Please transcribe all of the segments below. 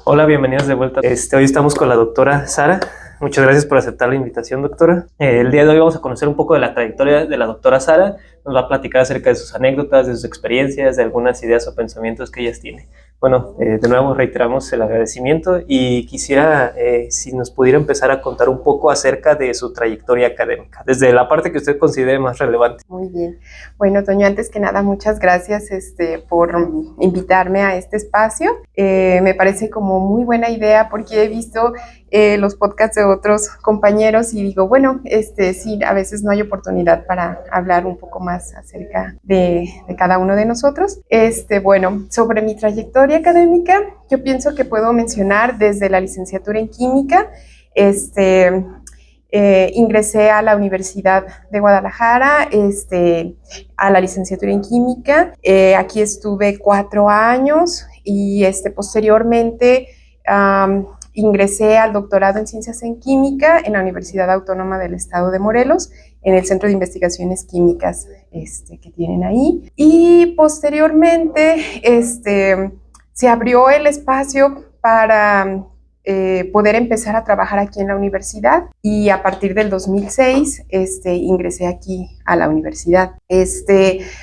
Hola, bienvenidos de vuelta. Hoy estamos con la doctora Sara. Muchas gracias por aceptar la invitación, doctora. El día de hoy vamos a conocer un poco de la trayectoria de la doctora Sara. Nos va a platicar acerca de sus anécdotas, de sus experiencias, de algunas ideas o pensamientos que ella tiene. Bueno, de nuevo reiteramos el agradecimiento y quisiera, si nos pudiera empezar a contar un poco acerca de su trayectoria académica, desde la parte que usted considere más relevante. Muy bien. Bueno, Toño, antes que nada, muchas gracias por invitarme a este espacio. Me parece como muy buena idea porque he visto los podcasts de otros compañeros y digo, bueno, sí, a veces no hay oportunidad para hablar un poco más acerca de cada uno de nosotros. Bueno, sobre mi trayectoria académica, yo pienso que puedo mencionar desde la licenciatura en química, ingresé a la Universidad de Guadalajara, a la licenciatura en química. Aquí estuve 4 años y posteriormente ingresé al doctorado en ciencias en química en la Universidad Autónoma del Estado de Morelos, en el Centro de Investigaciones Químicas que tienen ahí. Y posteriormente se abrió el espacio para poder empezar a trabajar aquí en la universidad, y a partir del 2006 ingresé aquí a la universidad.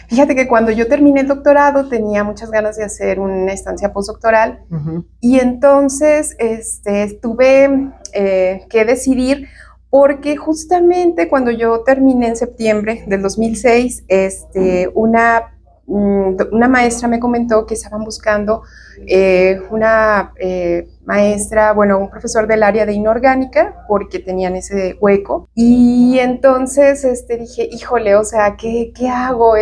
Fíjate que cuando yo terminé el doctorado tenía muchas ganas de hacer una estancia postdoctoral. Y entonces tuve que decidir, porque justamente cuando yo terminé en septiembre del 2006, una maestra me comentó que estaban buscando una maestra, bueno, un profesor del área de inorgánica, porque tenían ese hueco. Y entonces dije, híjole, o sea, ¿qué hago?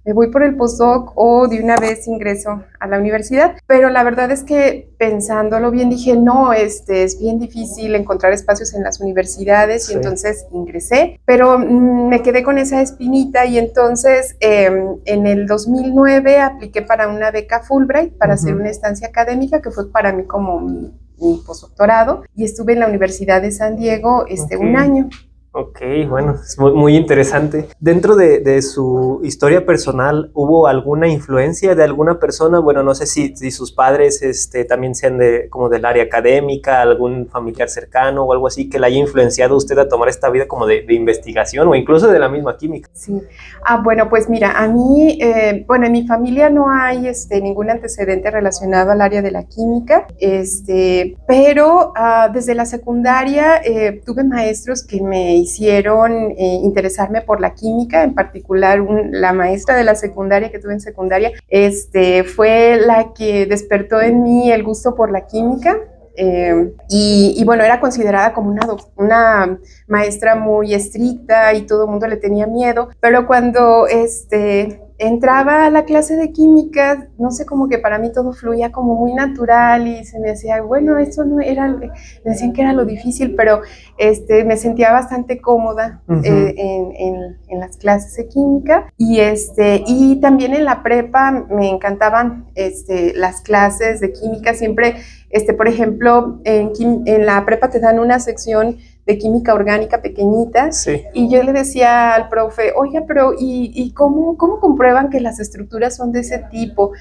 ¿Me voy por el postdoc o de una vez ingreso a la universidad? Pero la verdad es que pensándolo bien dije, no, es bien difícil encontrar espacios en las universidades. Sí. Y entonces ingresé, pero me quedé con esa espinita, y entonces en el 2009 apliqué para una beca Fulbright para hacer una estancia académica, que fue para mí como mi postdoctorado, y estuve en la Universidad de San Diego un año. Ok, bueno, es muy interesante. Dentro de su historia personal, ¿hubo alguna influencia de alguna persona? Bueno, no sé si sus padres también sean como del área académica, algún familiar cercano o algo así que le haya influenciado a usted a tomar esta vida como de investigación o incluso de la misma química. Sí. Bueno, pues mira, a mí, en mi familia no hay ningún antecedente relacionado al área de la química, pero desde la secundaria tuve maestros que me hicieron interesarme por la química. En particular, la maestra de la secundaria que tuve en secundaria fue la que despertó en mí el gusto por la química. Y bueno, era considerada como una maestra muy estricta y todo el mundo le tenía miedo, pero cuando entraba a la clase de química, no sé, como que para mí todo fluía como muy natural, y se me hacía, bueno, eso no era, me decían que era lo difícil, pero me sentía bastante cómoda en las clases de química. Y también en la prepa me encantaban las clases de química. Siempre, por ejemplo, en la prepa te dan una sección de química orgánica pequeñita. Sí. Y yo le decía al profe, oiga, pero ¿y cómo comprueban que las estructuras son de ese tipo?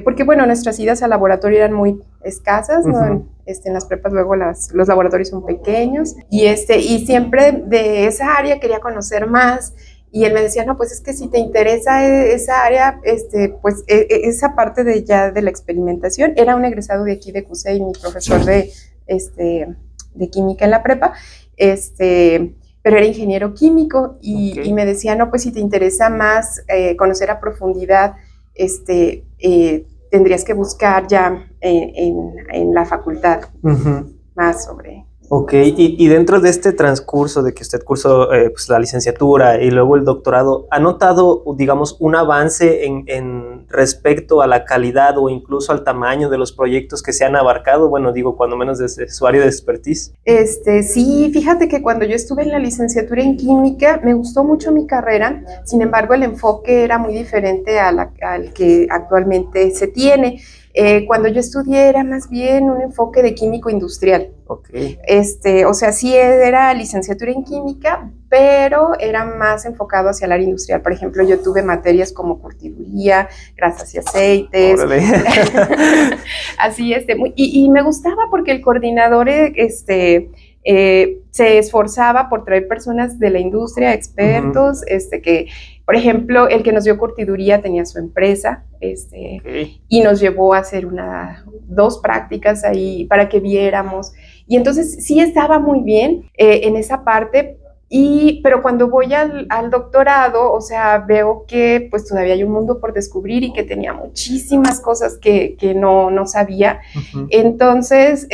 Porque bueno, nuestras idas al laboratorio eran muy escasas, ¿no? En las prepas luego los laboratorios son pequeños, y siempre de esa área quería conocer más. Y él me decía, no, pues es que si te interesa esa área, pues esa parte de la experimentación. Era un egresado de aquí de CUSEI, mi profesor de química en la prepa, pero era ingeniero químico, y me decía, no, pues si te interesa más conocer a profundidad, tendrías que buscar ya en la facultad más sobre... Ok, y dentro de este transcurso de que usted cursó pues la licenciatura y luego el doctorado, ¿ha notado, digamos, un avance en respecto a la calidad o incluso al tamaño de los proyectos que se han abarcado? Bueno, digo, cuando menos desde su área de expertise. Sí, fíjate que cuando yo estuve en la licenciatura en química me gustó mucho mi carrera. Sin embargo, el enfoque era muy diferente al que actualmente se tiene. Cuando yo estudié era más bien un enfoque de químico industrial. Ok. O sea, sí era licenciatura en química, pero era más enfocado hacia el área industrial. Por ejemplo, yo tuve materias como curtiduría, grasas y aceites. Órale. Así, y me gustaba porque el coordinador, se esforzaba por traer personas de la industria, expertos, que, por ejemplo, el que nos dio curtiduría tenía su empresa, Okay. y nos llevó a hacer 2 prácticas ahí para que viéramos. Y entonces sí estaba muy bien en esa parte. Pero cuando voy al doctorado, o sea, veo que pues todavía hay un mundo por descubrir y que tenía muchísimas cosas que no sabía. Entonces,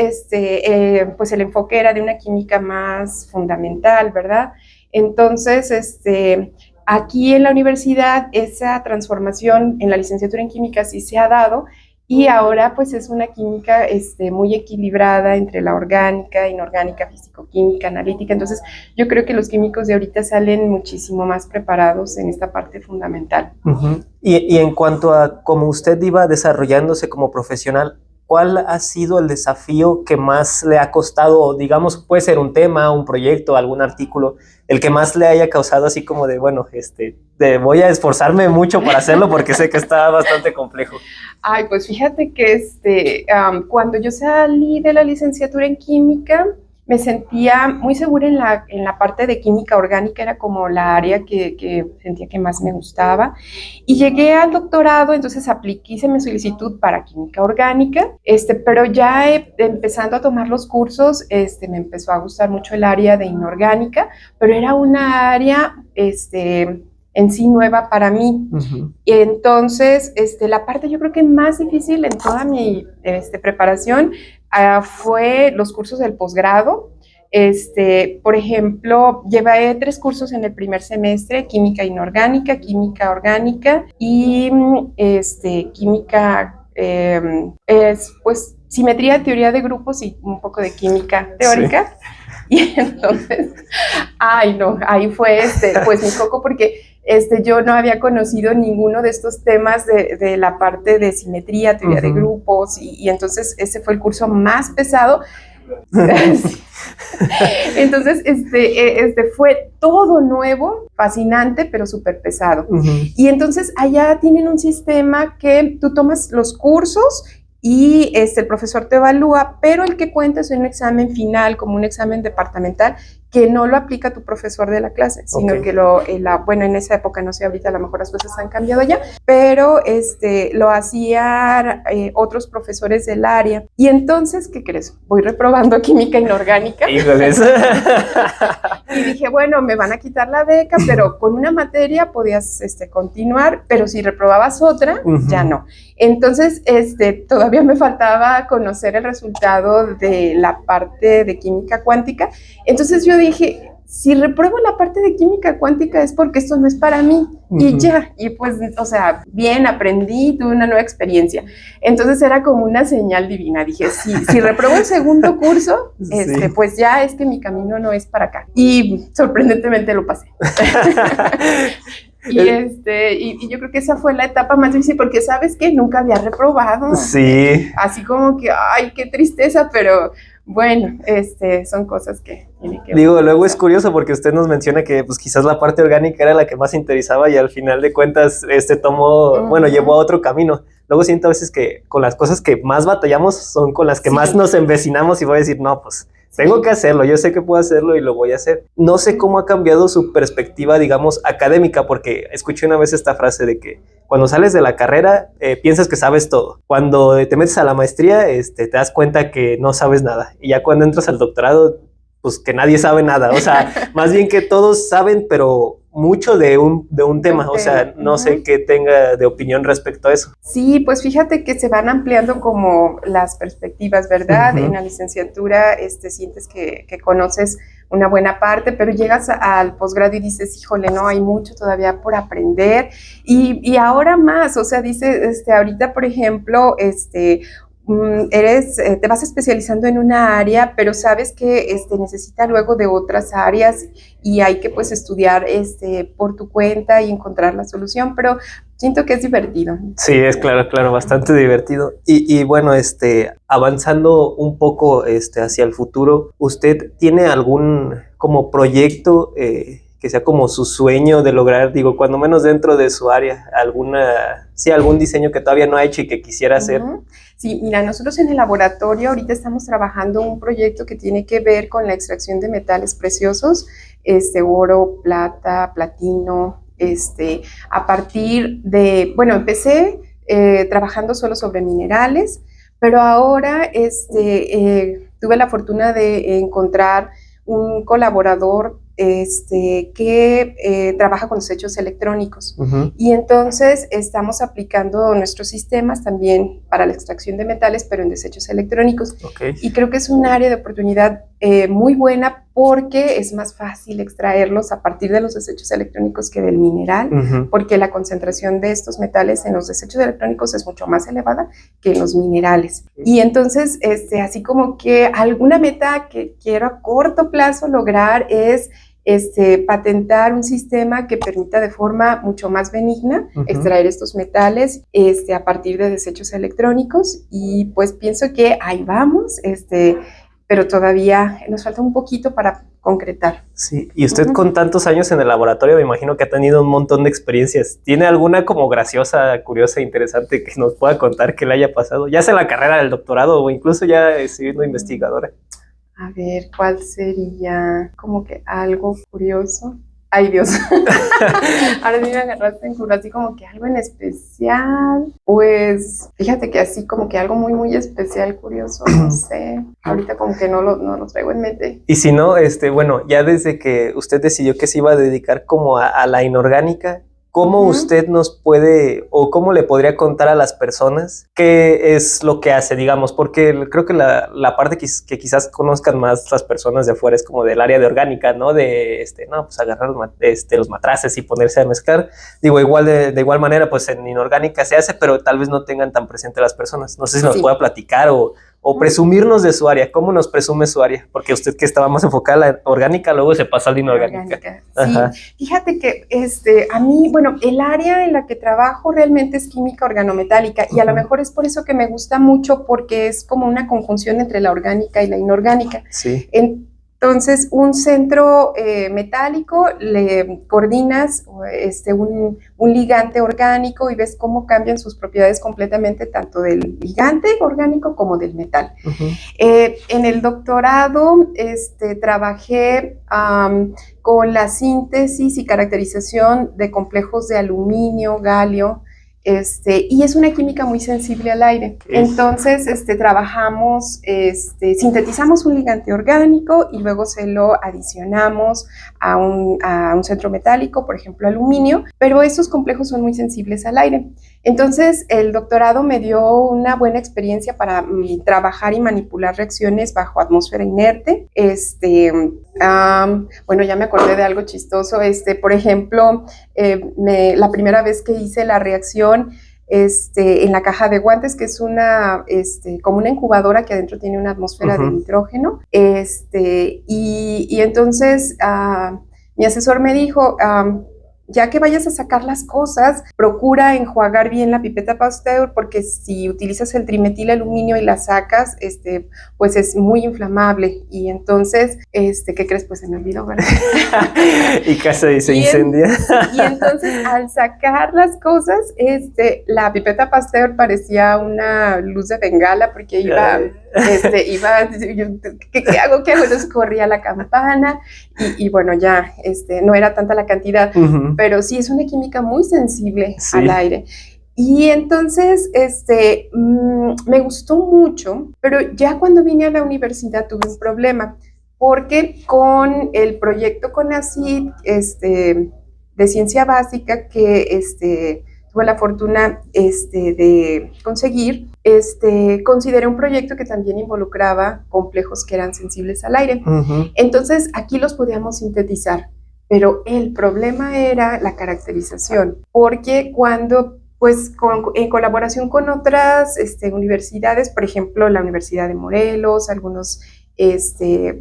pues el enfoque era de una química más fundamental, ¿verdad? Entonces, aquí en la universidad esa transformación en la licenciatura en química sí se ha dado, y ahora pues es una química muy equilibrada entre la orgánica, inorgánica, físico-química, analítica. Entonces yo creo que los químicos de ahorita salen muchísimo más preparados en esta parte fundamental. Y en cuanto a cómo usted iba desarrollándose como profesional, ¿cuál ha sido el desafío que más le ha costado? Digamos, puede ser un tema, un proyecto, algún artículo, el que más le haya causado así como de, bueno, voy a esforzarme mucho para hacerlo porque sé que está bastante complejo. Ay, pues fíjate que cuando yo salí de la licenciatura en química, me sentía muy segura en la parte de química orgánica, era como la área que sentía que más me gustaba. Y llegué al doctorado, entonces hice mi solicitud para química orgánica, pero ya empezando a tomar los cursos, me empezó a gustar mucho el área de inorgánica, pero era una área, en sí nueva para mí. Y entonces, la parte yo creo que más difícil en toda mi preparación fue los cursos del posgrado. Por ejemplo, llevé 3 cursos en el primer semestre: química inorgánica, química orgánica y química, pues simetría, teoría de grupos y un poco de química teórica. Sí. Y entonces, ahí fue pues mi coco, porque yo no había conocido ninguno de estos temas de la parte de simetría, teoría de grupos, y entonces ese fue el curso más pesado. Entonces, fue todo nuevo, fascinante, pero súper pesado. Y entonces allá tienen un sistema que tú tomas los cursos y el profesor te evalúa, pero el que cuenta es un examen final, como un examen departamental, que no lo aplica tu profesor de la clase, sino que bueno, en esa época, no sé, ahorita a lo mejor las cosas han cambiado ya, pero lo hacían otros profesores del área. Y entonces, ¿qué crees? Voy reprobando química inorgánica. ¡Híjoles! Y dije, bueno, me van a quitar la beca, pero con una materia podías continuar, pero si reprobabas otra, ya no. Entonces, todavía me faltaba conocer el resultado de la parte de química cuántica. Entonces yo dije, si repruebo la parte de química cuántica es porque esto no es para mí. Y ya, y pues, o sea, bien, aprendí, tuve una nueva experiencia. Entonces era como una señal divina. Dije, si repruebo el segundo curso, pues ya es que mi camino no es para acá. Y sorprendentemente lo pasé. Y yo creo que esa fue la etapa más difícil, porque sabes que nunca había reprobado. Sí. Así como que, ay, qué tristeza, pero bueno, son cosas que tiene que ver. Digo, luego es curioso porque usted nos menciona que pues quizás la parte orgánica era la que más interesaba y al final de cuentas bueno, llevó a otro camino. Luego siento a veces que con las cosas que más batallamos son con las que más nos embecinamos, y voy a decir, no, pues tengo que hacerlo, yo sé que puedo hacerlo y lo voy a hacer. No sé cómo ha cambiado su perspectiva, digamos, académica, porque escuché una vez esta frase de que cuando sales de la carrera piensas que sabes todo. Cuando te metes a la maestría te das cuenta que no sabes nada. Y ya cuando entras al doctorado, pues que nadie sabe nada. O sea, más bien que todos saben, pero mucho de un tema. O sea, no sé qué tenga de opinión respecto a eso. Sí, pues fíjate que se van ampliando como las perspectivas, ¿verdad? En la licenciatura sientes que conoces una buena parte, pero llegas al posgrado y dices, híjole, no, hay mucho todavía por aprender. Y ahora más, o sea, dice, ahorita, por ejemplo, te vas especializando en una área, pero sabes que necesita luego de otras áreas y hay que pues estudiar por tu cuenta y encontrar la solución, pero siento que es divertido. Sí, es claro, bastante divertido. Y bueno, avanzando un poco hacia el futuro, ¿usted tiene algún como proyecto que sea como su sueño de lograr, digo, cuando menos dentro de su área, algún diseño que todavía no ha hecho y que quisiera hacer? Sí, mira, nosotros en el laboratorio ahorita estamos trabajando un proyecto que tiene que ver con la extracción de metales preciosos, oro, plata, platino, a partir de, bueno, empecé trabajando solo sobre minerales, pero ahora tuve la fortuna de encontrar un colaborador que trabaja con desechos electrónicos. Y entonces estamos aplicando nuestros sistemas también para la extracción de metales, pero en desechos electrónicos. Y creo que es un área de oportunidad muy buena porque es más fácil extraerlos a partir de los desechos electrónicos que del mineral, porque la concentración de estos metales en los desechos electrónicos es mucho más elevada que en los minerales. Y entonces, así como que alguna meta que quiero a corto plazo lograr es patentar un sistema que permita de forma mucho más benigna extraer estos metales a partir de desechos electrónicos, y pues pienso que ahí vamos, pero todavía nos falta un poquito para concretar. Sí, y usted con tantos años en el laboratorio me imagino que ha tenido un montón de experiencias. ¿Tiene alguna como graciosa, curiosa, interesante que nos pueda contar que le haya pasado? Ya sea en la carrera del doctorado o incluso ya siendo investigadora. A ver, ¿cuál sería como que algo curioso? Ay, Dios. Ahora sí me agarraste en curva, así como que algo en especial. Pues, fíjate que así como que algo muy, muy especial, curioso, no sé. Ahorita como que no lo traigo en mente. Y si no, bueno, ya desde que usted decidió que se iba a dedicar como a la inorgánica, ¿cómo usted nos puede o cómo le podría contar a las personas qué es lo que hace, digamos? Porque creo que la parte que quizás conozcan más las personas de afuera es como del área de orgánica, ¿no? De, pues agarrar los matraces y ponerse a mezclar. Digo, de igual manera, pues en inorgánica se hace, pero tal vez no tengan tan presente las personas. No sé si nos pueda platicar o presumirnos de su área. ¿Cómo nos presume su área? Porque usted que estaba más enfocada en la orgánica, luego se pasa a la inorgánica. Sí, fíjate que a mí, bueno, el área en la que trabajo realmente es química organometálica, y a lo mejor es por eso que me gusta mucho, porque es como una conjunción entre la orgánica y la inorgánica. Sí. Entonces, un centro metálico, le coordinas un ligante orgánico y ves cómo cambian sus propiedades completamente, tanto del ligante orgánico como del metal. En el doctorado trabajé con la síntesis y caracterización de complejos de aluminio, galio, y es una química muy sensible al aire. Entonces, trabajamos, sintetizamos un ligante orgánico y luego se lo adicionamos a un centro metálico, por ejemplo, aluminio, pero estos complejos son muy sensibles al aire. Entonces, el doctorado me dio una buena experiencia para trabajar y manipular reacciones bajo atmósfera inerte. Bueno, ya me acordé de algo chistoso. Por ejemplo, la primera vez que hice la reacción en la caja de guantes, que es como una incubadora que adentro tiene una atmósfera de nitrógeno, y entonces mi asesor me dijo, ya que vayas a sacar las cosas, procura enjuagar bien la pipeta Pasteur, porque si utilizas el trimetilaluminio y la sacas, pues es muy inflamable. Y entonces, ¿qué crees? Pues se me olvidó, ¿verdad? Y casi se incendia. Y entonces, al sacar las cosas, la pipeta Pasteur parecía una luz de bengala, porque iba, ¿qué hago? Entonces corría la campana y bueno, ya, no era tanta la cantidad, pero sí es una química muy sensible al aire. Y entonces, me gustó mucho, pero ya cuando vine a la universidad tuve un problema, porque con el proyecto CONACYT, de ciencia básica, que tuve la fortuna de conseguir, consideré un proyecto que también involucraba complejos que eran sensibles al aire. Entonces, aquí los podíamos sintetizar, pero el problema era la caracterización, porque cuando pues en colaboración con otras universidades, por ejemplo, la Universidad de Morelos, algunos,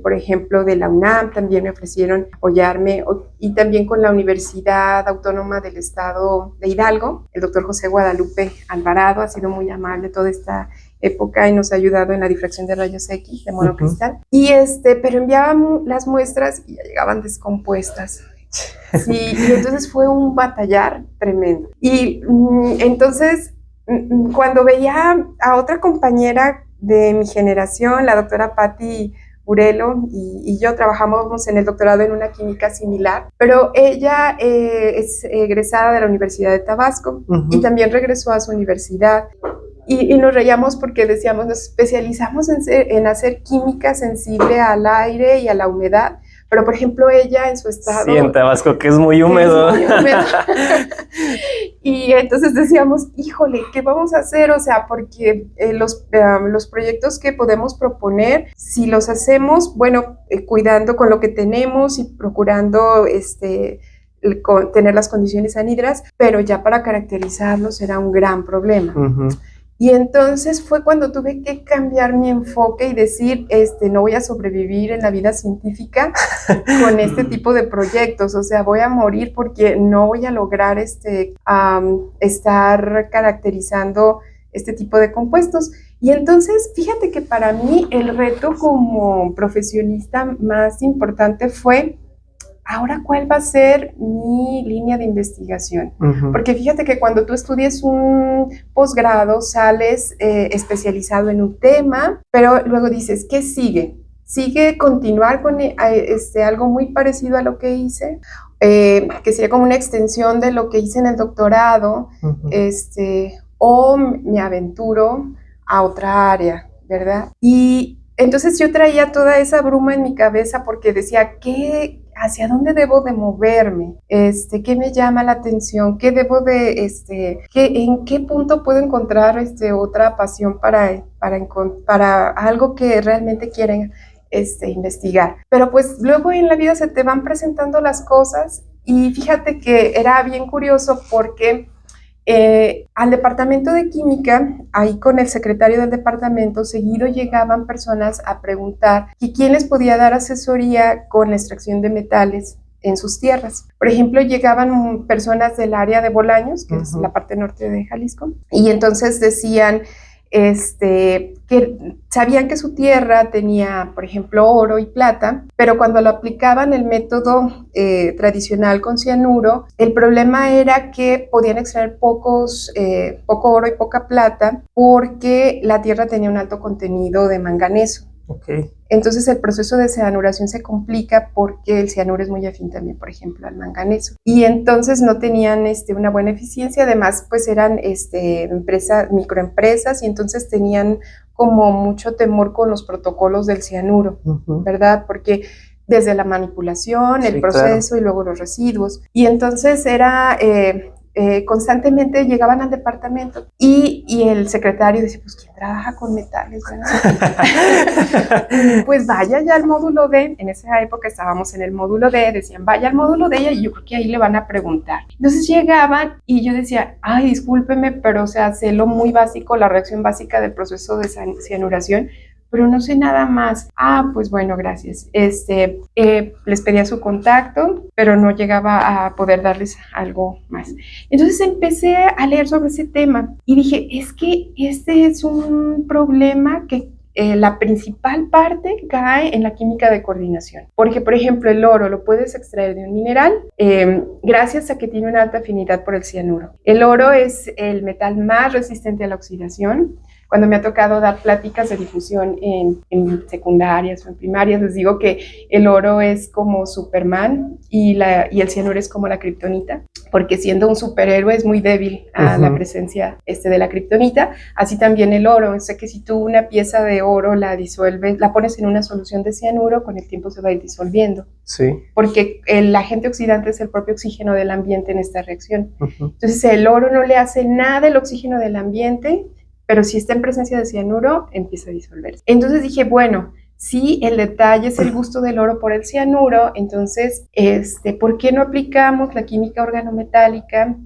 por ejemplo, de la UNAM también me ofrecieron apoyarme, y también con la Universidad Autónoma del Estado de Hidalgo, el doctor José Guadalupe Alvarado ha sido muy amable toda esta época y nos ha ayudado en la difracción de rayos X de monocristal. Y pero enviaban las muestras y ya llegaban descompuestas. Sí, y entonces fue un batallar tremendo. Y entonces, cuando veía a otra compañera de mi generación, la doctora Patti Burelo, y yo trabajamos en el doctorado en una química similar, pero ella es egresada de la Universidad de Tabasco y también regresó a su universidad. Y nos reíamos porque decíamos, nos especializamos en hacer química sensible al aire y a la humedad, pero por ejemplo ella en su estado... Sí, en Tabasco, que es muy húmedo. Es muy húmedo. Y entonces decíamos, híjole, ¿qué vamos a hacer? O sea, porque los proyectos que podemos proponer, si los hacemos, bueno, cuidando con lo que tenemos y procurando tener las condiciones anhidras, pero ya para caracterizarlos era un gran problema. Y entonces fue cuando tuve que cambiar mi enfoque y decir, no voy a sobrevivir en la vida científica con este tipo de proyectos, o sea, voy a morir porque no voy a lograr estar caracterizando este tipo de compuestos. Y entonces, fíjate que para mí el reto como profesionista más importante fue, ahora, ¿cuál va a ser mi línea de investigación? Porque fíjate que cuando tú estudias un posgrado, sales especializado en un tema, pero luego dices, ¿qué sigue? ¿Sigue continuar con algo muy parecido a lo que hice? Que sería como una extensión de lo que hice en el doctorado, o me aventuro a otra área, ¿verdad? Y entonces yo traía toda esa bruma en mi cabeza porque decía, ¿hacia dónde debo de moverme? ¿Qué me llama la atención? ¿Qué debo de, en qué punto puedo encontrar otra pasión para algo que realmente quieren investigar? Pero pues luego en la vida se te van presentando las cosas y fíjate que era bien curioso porque al departamento de química, ahí con el secretario del departamento, seguido llegaban personas a preguntar que quién les podía dar asesoría con la extracción de metales en sus tierras. Por ejemplo, llegaban personas del área de Bolaños, que es la parte norte de Jalisco, y entonces decían que sabían que su tierra tenía, por ejemplo, oro y plata, pero cuando lo aplicaban el método tradicional con cianuro, el problema era que podían extraer poco oro y poca plata porque la tierra tenía un alto contenido de manganeso. Okay. Entonces el proceso de cianuración se complica porque el cianuro es muy afín también, por ejemplo, al manganeso. Y entonces no tenían una buena eficiencia, además pues eran microempresas y entonces tenían como mucho temor con los protocolos del cianuro, ¿verdad? Porque desde la manipulación, el proceso, claro, y luego los residuos. Y entonces era... constantemente llegaban al departamento y el secretario decía, pues ¿quién trabaja con metales? Pues vaya ya al módulo D, en esa época estábamos en el módulo D, decían vaya al módulo D y yo creo que ahí le van a preguntar. Entonces llegaban y yo decía, ay, discúlpeme, pero o sea, sé lo muy básico, la reacción básica del proceso de cianuración, pero no sé nada más. Ah, pues bueno, gracias. Les pedía su contacto, pero no llegaba a poder darles algo más. Entonces empecé a leer sobre ese tema y dije, es que este es un problema que la principal parte cae en la química de coordinación. Porque, por ejemplo, el oro lo puedes extraer de un mineral gracias a que tiene una alta afinidad por el cianuro. El oro es el metal más resistente a la oxidación. Cuando me ha tocado dar pláticas de difusión en secundarias o en primarias, les digo que el oro es como Superman y el cianuro es como la kriptonita, porque siendo un superhéroe es muy débil a la presencia de la kriptonita. Así también el oro. O sea que si tú una pieza de oro la disuelves, la pones en una solución de cianuro, con el tiempo se va a ir disolviendo. Sí. Porque el agente oxidante es el propio oxígeno del ambiente en esta reacción. Entonces el oro no le hace nada el oxígeno del ambiente, pero si está en presencia de cianuro, empieza a disolverse. Entonces dije, bueno, si el detalle es el gusto del oro por el cianuro, entonces, ¿por qué no aplicamos la química organometálica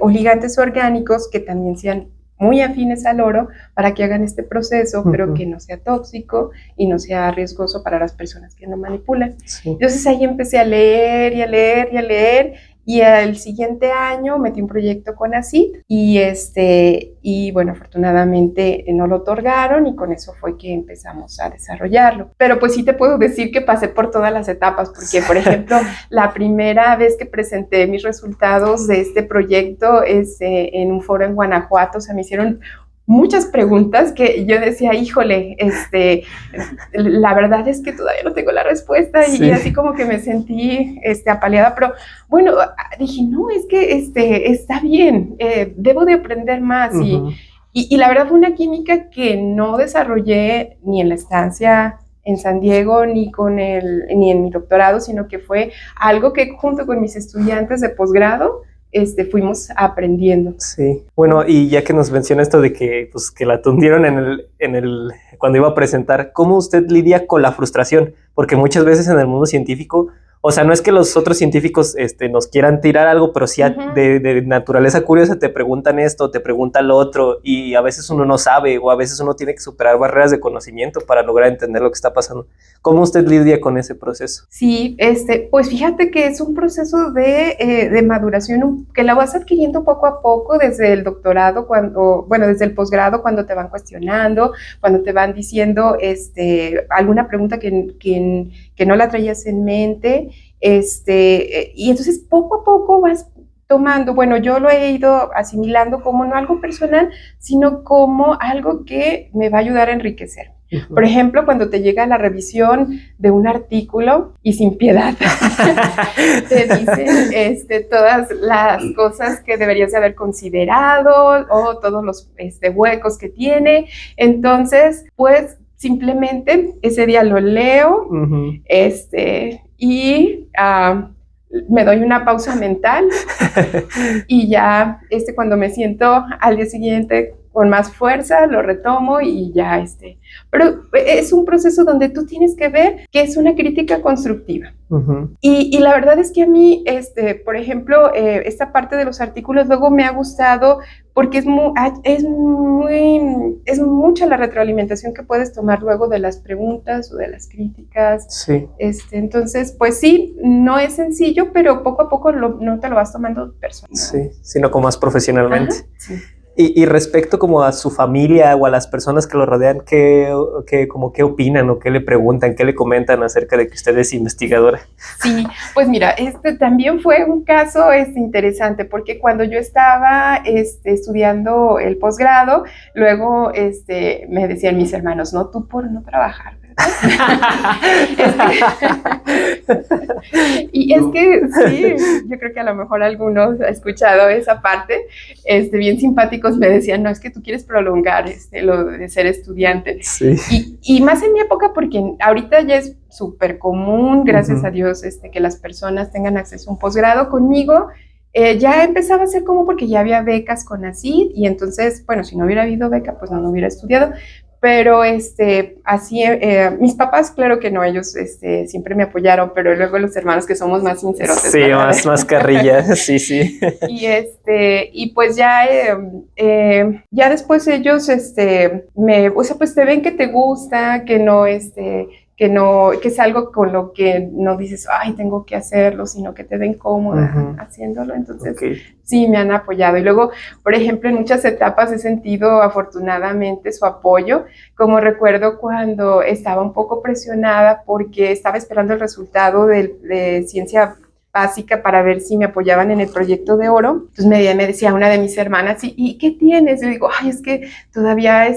o ligantes orgánicos que también sean muy afines al oro para que hagan este proceso, pero que no sea tóxico y no sea riesgoso para las personas que no manipulan. Sí. Entonces ahí empecé a leer y a leer y a leer, y al siguiente año metí un proyecto con ACID y bueno, afortunadamente no lo otorgaron y con eso fue que empezamos a desarrollarlo. Pero pues sí te puedo decir que pasé por todas las etapas, porque por ejemplo, la primera vez que presenté mis resultados de este proyecto en un foro en Guanajuato, o sea, me hicieron muchas preguntas que yo decía, híjole, la verdad es que todavía no tengo la respuesta, sí. Y así como que me sentí apaleada, pero bueno, dije, no, es que está bien, debo de aprender más. Y la verdad fue una química que no desarrollé ni en la estancia en San Diego, ni en mi doctorado, sino que fue algo que junto con mis estudiantes de posgrado fuimos aprendiendo. Sí, bueno, y ya que nos menciona esto de que, pues, que la tundieron cuando iba a presentar, ¿cómo usted lidia con la frustración? Porque muchas veces en el mundo científico, o sea, no es que los otros científicos nos quieran tirar algo, pero sí de naturaleza curiosa te preguntan esto, te preguntan lo otro, y a veces uno no sabe, o a veces uno tiene que superar barreras de conocimiento para lograr entender lo que está pasando. ¿Cómo usted lidia con ese proceso? Sí, pues fíjate que es un proceso de maduración que la vas adquiriendo poco a poco desde el doctorado, desde el posgrado, cuando te van cuestionando, cuando te van diciendo alguna pregunta que no la traías en mente, y entonces poco a poco vas tomando, bueno, yo lo he ido asimilando como no algo personal, sino como algo que me va a ayudar a enriquecer. Por ejemplo, cuando te llega la revisión de un artículo y sin piedad te dicen todas las cosas que deberías de haber considerado o todos los huecos que tiene, entonces pues simplemente ese día lo leo y me doy una pausa mental y ya cuando me siento al día siguiente con más fuerza, lo retomo y ya Pero es un proceso donde tú tienes que ver que es una crítica constructiva. Y la verdad es que a mí, por ejemplo, esta parte de los artículos luego me ha gustado porque es mucha la retroalimentación que puedes tomar luego de las preguntas o de las críticas. Sí. Entonces, pues sí, no es sencillo, pero poco a poco no te lo vas tomando personal. Sí, sino como más profesionalmente. Ajá, sí. Y respecto como a su familia o a las personas que lo rodean, ¿qué opinan o qué le preguntan, qué le comentan acerca de que usted es investigadora? Sí, pues mira, también fue un caso interesante porque cuando yo estaba estudiando el posgrado, luego me decían mis hermanos, no, tú por no trabajar, ¿verdad? Y es que sí, yo creo que a lo mejor algunos ha escuchado esa parte, bien simpáticos me decían, no, es que tú quieres prolongar lo de ser estudiante. Sí. Y más en mi época, porque ahorita ya es súper común, gracias a Dios, que las personas tengan acceso a un posgrado. Conmigo ya empezaba a ser común porque ya había becas con ACID y entonces, bueno, si no hubiera habido beca, pues no hubiera estudiado. Pero así, mis papás, claro que no, ellos siempre me apoyaron, pero luego los hermanos que somos más sinceros. Sí, más carrilla, sí. Y pues ya después ellos, o sea, pues te ven que te gusta, que es algo con lo que no dices, ay, tengo que hacerlo, sino que te ven cómoda haciéndolo. Entonces, sí, me han apoyado. Y luego, por ejemplo, en muchas etapas he sentido afortunadamente su apoyo, como recuerdo cuando estaba un poco presionada porque estaba esperando el resultado de ciencia básica para ver si me apoyaban en el proyecto de oro. Entonces me decía una de mis hermanas, ¿y qué tienes? Le digo, ay, es que todavía,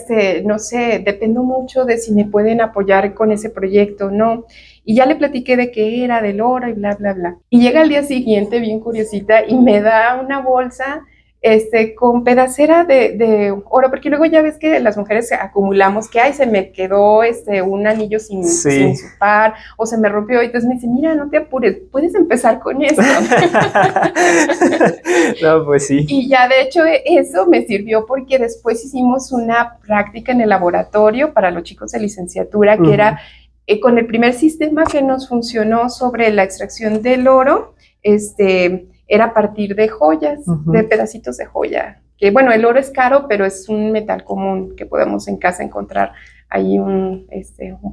no sé, dependo mucho de si me pueden apoyar con ese proyecto, ¿no? Y ya le platiqué de qué era, del oro y bla, bla, bla. Y llega al día siguiente, bien curiosita, y me da una bolsa con pedacera de oro, porque luego ya ves que las mujeres acumulamos que, ay, se me quedó un anillo sin su par, o se me rompió, y entonces me dice, mira, no te apures, puedes empezar con esto. No, pues sí. Y ya de hecho eso me sirvió porque después hicimos una práctica en el laboratorio para los chicos de licenciatura, que era con el primer sistema que nos funcionó sobre la extracción del oro, era a partir de joyas, de pedacitos de joya. Que bueno, el oro es caro, pero es un metal común que podemos en casa encontrar ahí un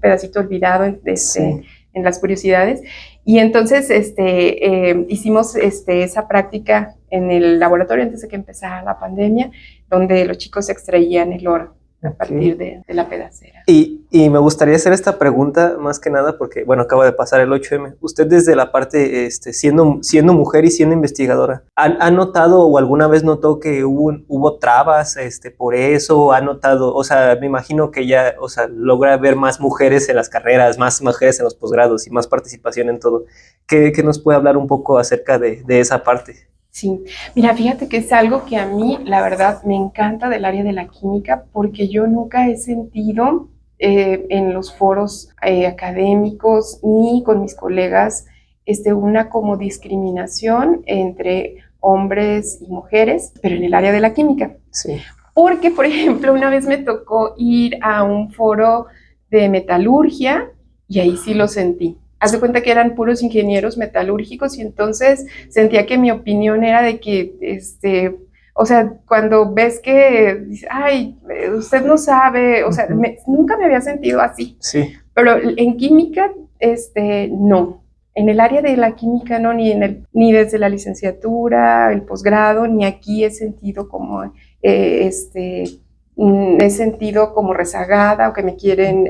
pedacito olvidado en las curiosidades. Y entonces hicimos esa práctica en el laboratorio antes de que empezara la pandemia, donde los chicos extraían el oro a partir de la pedacera. Y me gustaría hacer esta pregunta más que nada porque, bueno, acaba de pasar el 8M. Usted desde la parte, siendo mujer y siendo investigadora, ¿ha notado o alguna vez notó que hubo trabas por eso? ¿Ha notado, o sea, me imagino que ya, o sea, logra ver más mujeres en las carreras, más mujeres en los posgrados y más participación en todo? ¿Qué nos puede hablar un poco acerca de esa parte? Sí, mira, fíjate que es algo que a mí, la verdad, me encanta del área de la química porque yo nunca he sentido en los foros académicos ni con mis colegas una como discriminación entre hombres y mujeres, pero en el área de la química. Sí. Porque, por ejemplo, una vez me tocó ir a un foro de metalurgia y ahí sí lo sentí. Haz de cuenta que eran puros ingenieros metalúrgicos y entonces sentía que mi opinión era de que, o sea, cuando ves que dice, ay, usted no sabe, o sea, nunca me había sentido así. Sí. Pero en química, no. En el área de la química no, ni desde la licenciatura, el posgrado, ni aquí he sentido como, he sentido como rezagada o que me quieren,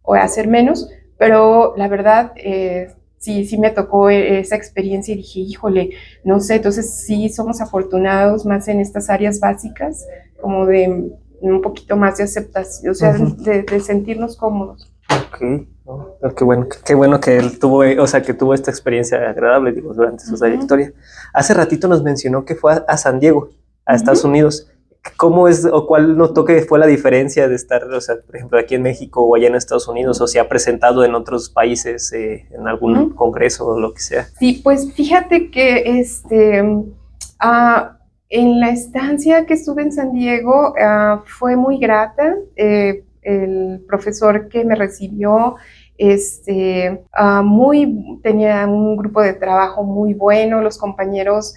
o hacer menos. Pero la verdad, sí me tocó esa experiencia y dije, híjole, no sé, entonces sí somos afortunados más en estas áreas básicas, como de un poquito más de aceptación, o sea, de sentirnos cómodos. Ok, oh, qué bueno que él tuvo, o sea, que tuvo esta experiencia agradable, digo, durante su trayectoria. Hace ratito nos mencionó que fue a San Diego, a Estados Unidos. ¿Cómo es o cuál notó que fue la diferencia de estar, o sea, por ejemplo, aquí en México o allá en Estados Unidos, o se ha presentado en otros países, en algún congreso o lo que sea? Sí, pues fíjate que en la estancia que estuve en San Diego fue muy grata. El profesor que me recibió tenía un grupo de trabajo muy bueno, los compañeros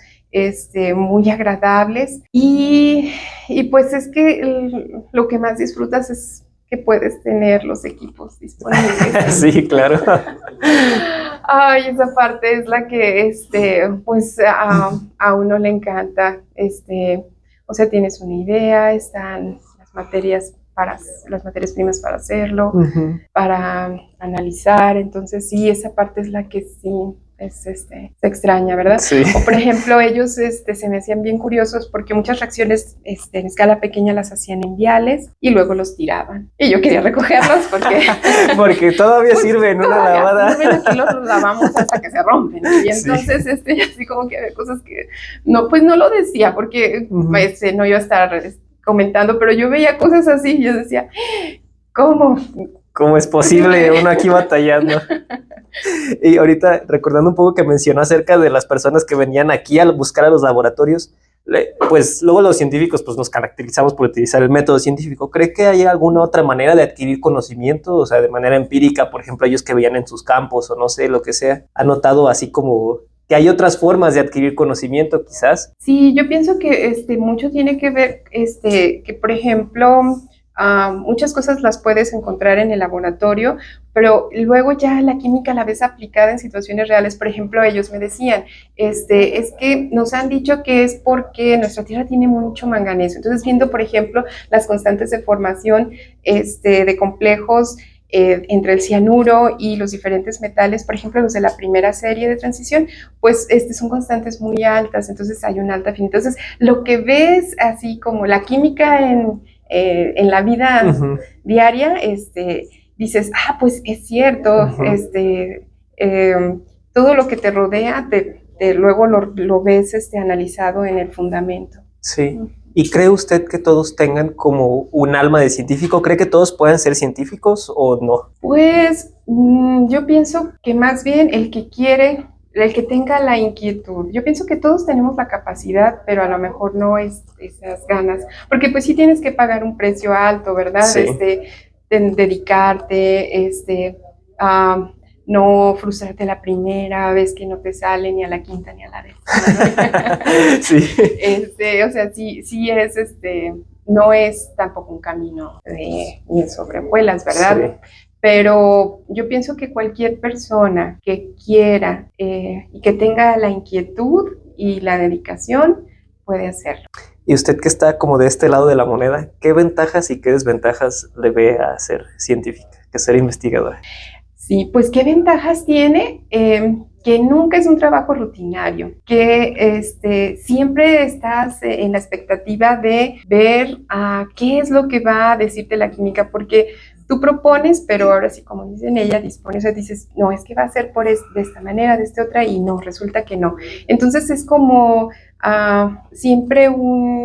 muy agradables y pues es que lo que más disfrutas es que puedes tener los equipos disponibles. Sí, claro. Ay, esa parte es la que, pues a uno le encanta, o sea, tienes una idea, están las materias primas para hacerlo, para analizar, entonces sí, esa parte es la que sí se extraña, ¿verdad? Sí. O por ejemplo, ellos se me hacían bien curiosos porque muchas reacciones en escala pequeña las hacían en viales y luego los tiraban. Y yo quería recogerlos porque todavía sirven una lavada. Aquí los lavamos hasta que se rompen. Y entonces, así como que había cosas que no, pues no lo decía porque no iba a estar comentando, pero yo veía cosas así y yo decía, ¿cómo? ¿Cómo es posible uno aquí batallando? Y ahorita, recordando un poco que mencionó acerca de las personas que venían aquí a buscar a los laboratorios, pues luego los científicos pues nos caracterizamos por utilizar el método científico. ¿Cree que hay alguna otra manera de adquirir conocimiento? O sea, de manera empírica, por ejemplo, ellos que veían en sus campos o no sé, lo que sea, ¿ha notado así como que hay otras formas de adquirir conocimiento quizás? Sí, yo pienso que mucho tiene que ver, que por ejemplo, muchas cosas las puedes encontrar en el laboratorio, pero luego ya la química la ves aplicada en situaciones reales. Por ejemplo, ellos me decían, es que nos han dicho que es porque nuestra Tierra tiene mucho manganeso. Entonces, viendo, por ejemplo, las constantes de formación de complejos entre el cianuro y los diferentes metales, por ejemplo, los de la primera serie de transición, pues son constantes muy altas, entonces hay una alta afinidad. Entonces, lo que ves así como la química en la vida diaria, dices, pues es cierto, todo lo que te rodea, luego lo ves analizado en el fundamento. Sí. ¿Y cree usted que todos tengan como un alma de científico? ¿Cree que todos puedan ser científicos o no? Pues yo pienso que más bien el que quiere, el que tenga la inquietud. Yo pienso que todos tenemos la capacidad, pero a lo mejor no es esas ganas. Porque pues sí tienes que pagar un precio alto, ¿verdad? Sí. Dedicarte, no frustrarte la primera vez que no te sale, ni a la quinta, ni a la décima, ¿no? Sí. O sea, sí es, no es tampoco un camino ni sobre hojuelas, ¿verdad? Sí. Pero yo pienso que cualquier persona que quiera y que tenga la inquietud y la dedicación puede hacerlo. Y usted que está como de este lado de la moneda, ¿qué ventajas y qué desventajas le ve a ser científica, que ser investigadora? Sí, pues qué ventajas tiene, que nunca es un trabajo rutinario, que siempre estás en la expectativa de ver qué es lo que va a decirte la química, porque tú propones, pero ahora sí, como dicen ella, dispones, o sea, dices, no, es que va a ser de esta manera, de esta otra, y no, resulta que no. Entonces es como siempre un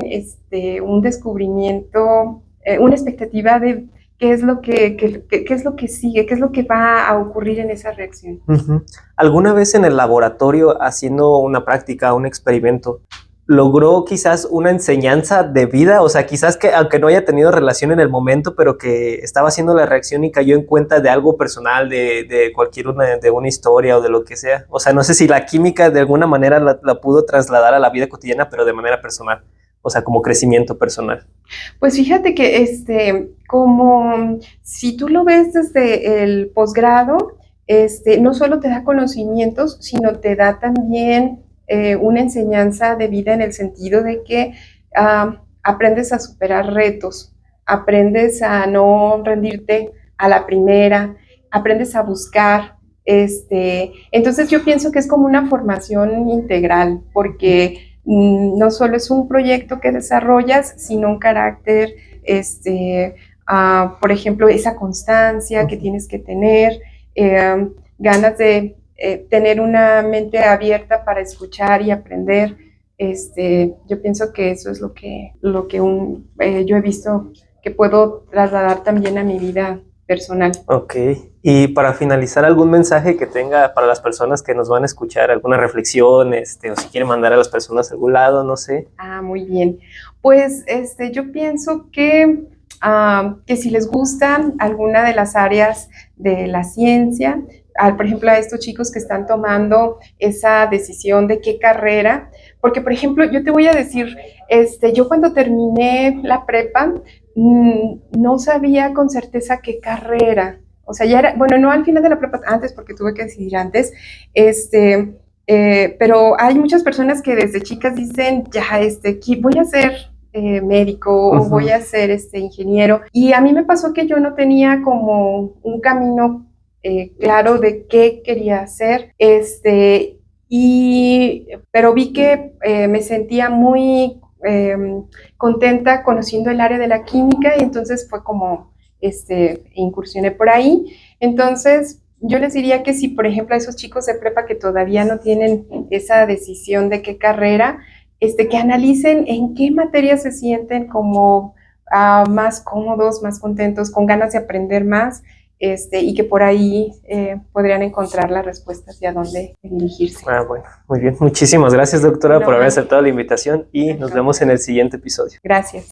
descubrimiento, una expectativa de qué es lo qué es lo que sigue, qué es lo que va a ocurrir en esa reacción. Uh-huh. ¿Alguna vez en el laboratorio, haciendo una práctica, un experimento, logró quizás una enseñanza de vida? O sea, quizás que aunque no haya tenido relación en el momento, pero que estaba haciendo la reacción y cayó en cuenta de algo personal, de cualquier de una historia o de lo que sea. O sea, no sé si la química de alguna manera la pudo trasladar a la vida cotidiana, pero de manera personal. O sea, como crecimiento personal. Pues fíjate que como si tú lo ves desde el posgrado, no solo te da conocimientos, sino te da también una enseñanza de vida en el sentido de que aprendes a superar retos, aprendes a no rendirte a la primera, aprendes a buscar. Entonces yo pienso que es como una formación integral, porque no solo es un proyecto que desarrollas, sino un carácter, por ejemplo, esa constancia que tienes que tener, ganas de tener una mente abierta para escuchar y aprender. Yo pienso que eso es lo que yo he visto que puedo trasladar también a mi vida personal. Ok, y para finalizar, ¿algún mensaje que tenga para las personas que nos van a escuchar? ¿Alguna reflexión, o si quiere mandar a las personas a algún lado, no sé? Muy bien. Pues yo pienso que si les gusta alguna de las áreas de la ciencia, por ejemplo, a estos chicos que están tomando esa decisión de qué carrera, porque, por ejemplo, yo te voy a decir, yo cuando terminé la prepa, no sabía con certeza qué carrera, o sea, ya era, bueno, no al final de la prepa, antes, porque tuve que decidir antes, pero hay muchas personas que desde chicas dicen, ya, voy a ser médico o voy a ser nhưng, y a mí me pasó que yo no tenía como un camino claro de qué quería hacer, pero vi que me sentía muy contenta conociendo el área de la química, y entonces fue como incursioné por ahí. Entonces yo les diría que si, por ejemplo, a esos chicos de prepa que todavía no tienen esa decisión de qué carrera, que analicen en qué materias se sienten como más cómodos, más contentos, con ganas de aprender más, y que por ahí podrían encontrar la respuesta hacia dónde dirigirse. Bueno, muy bien. Muchísimas gracias, doctora, por haber aceptado la invitación, y nos vemos en el siguiente episodio. Gracias.